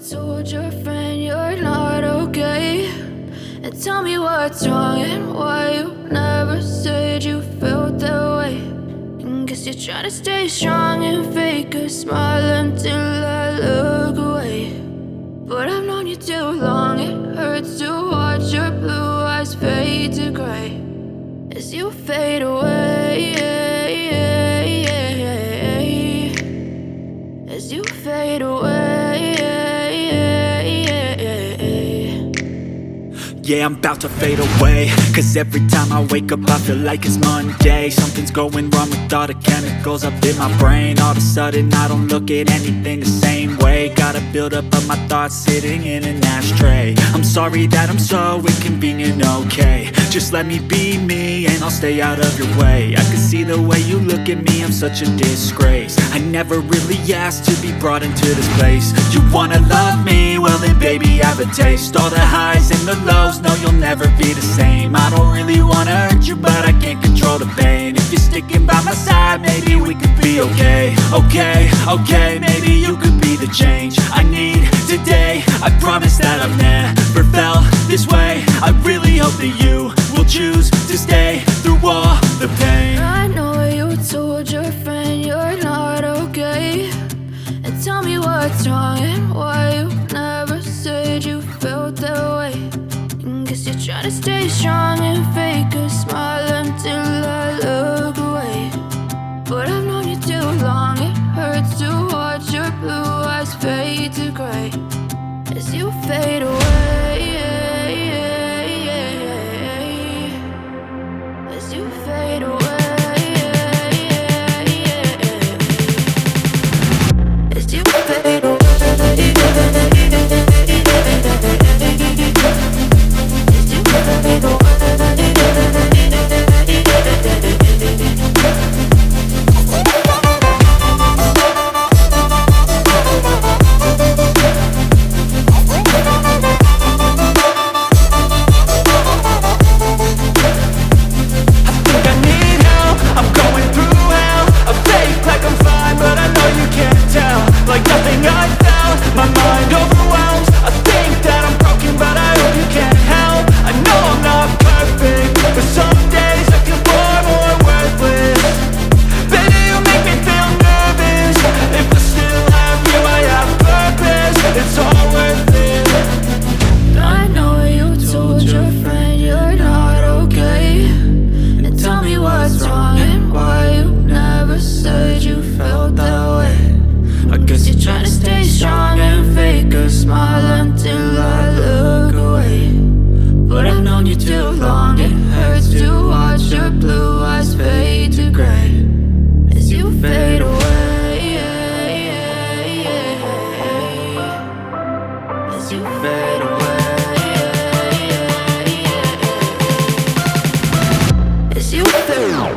told your friend you're not okay? And tell me what's wrong and why you never said you felt that way. And guess you're trying to stay strong and fake a smile until I look away. But I've known you too long, it hurts to watch your blue eyes fade to gray as you fade away, as you fade away. Yeah, I'm about to fade away, cause every time I wake up I feel like it's Monday. Something's going wrong with all the chemicals up in my brain. All of a sudden I don't look at anything the same way. Gotta build up of my thoughts sitting in an ashtray. I'm sorry that I'm so inconvenient, okay? Just let me be me and I'll stay out of your way. I can see the way you look at me, I'm such a disgrace. I never really asked to be brought into this place. You wanna love me? Well then baby, have a taste. All the highs and the lows, no, you'll never be the same. I don't really wanna hurt you, but I can't control the pain. If you're sticking by my side, maybe we could be okay. Okay, maybe you could be the change I need today. I promise that I've never felt this way. I really hope that you will choose to stay through all the pain. I know you told your friend you're not okay. And tell me what's wrong and why you never said you felt that way. And guess you're trying to stay strong and fake a smile until I look away. But I've known you too long, it hurts to watch your blue eyes fade to gray as you fade away, as you fade away. As you fade away, as you fade away. Like nothing I found, my mind overwhelms. I think that I'm broken, but I hope you can't help. I know I'm not perfect, but some days I feel far more worthless. Baby, you make me feel nervous. If I still have you, I have purpose. It's all worth it. I know you told your friend you're not okay. And tell me what's wrong and why you never said you felt that way. I guess you're trying to stay strong and fake a smile until I look away. But I've known you too long, it hurts to watch your blue eyes fade to gray as you fade away, as you fade away, as you fade away.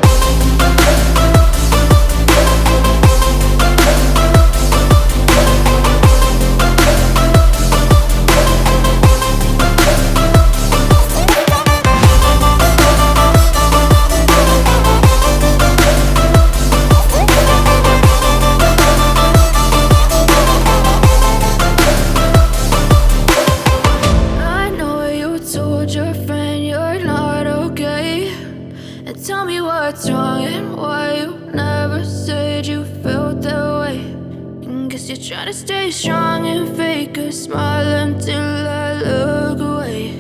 Tell me what's wrong and why you never said you felt that way. And guess you're trying to stay strong and fake a smile until I look away.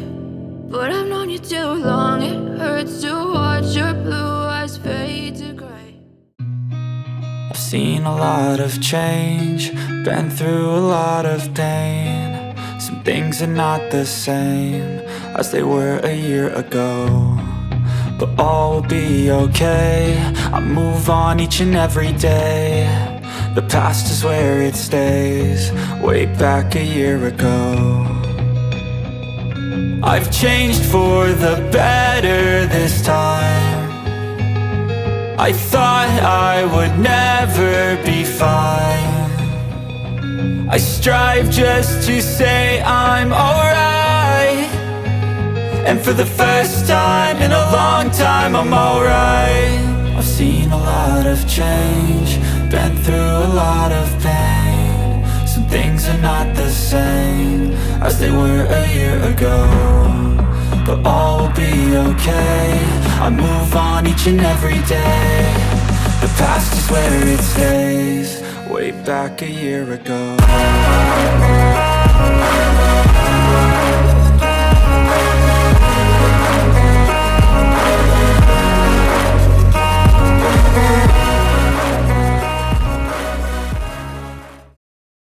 But I've known you too long, it hurts to watch your blue eyes fade to gray. I've seen a lot of change, been through a lot of pain. Some things are not the same as they were a year ago, but all will be okay. I move on each and every day. The past is where it stays, way back a year ago. I've changed for the better this time. I thought I would never be fine. I strive just to say I'm alright. And for the first time in a long time, I'm alright. I've seen a lot of change, been through a lot of pain. Some things are not the same as they were a year ago, but all will be okay. I move on each and every day. The past is where it stays, way back a year ago.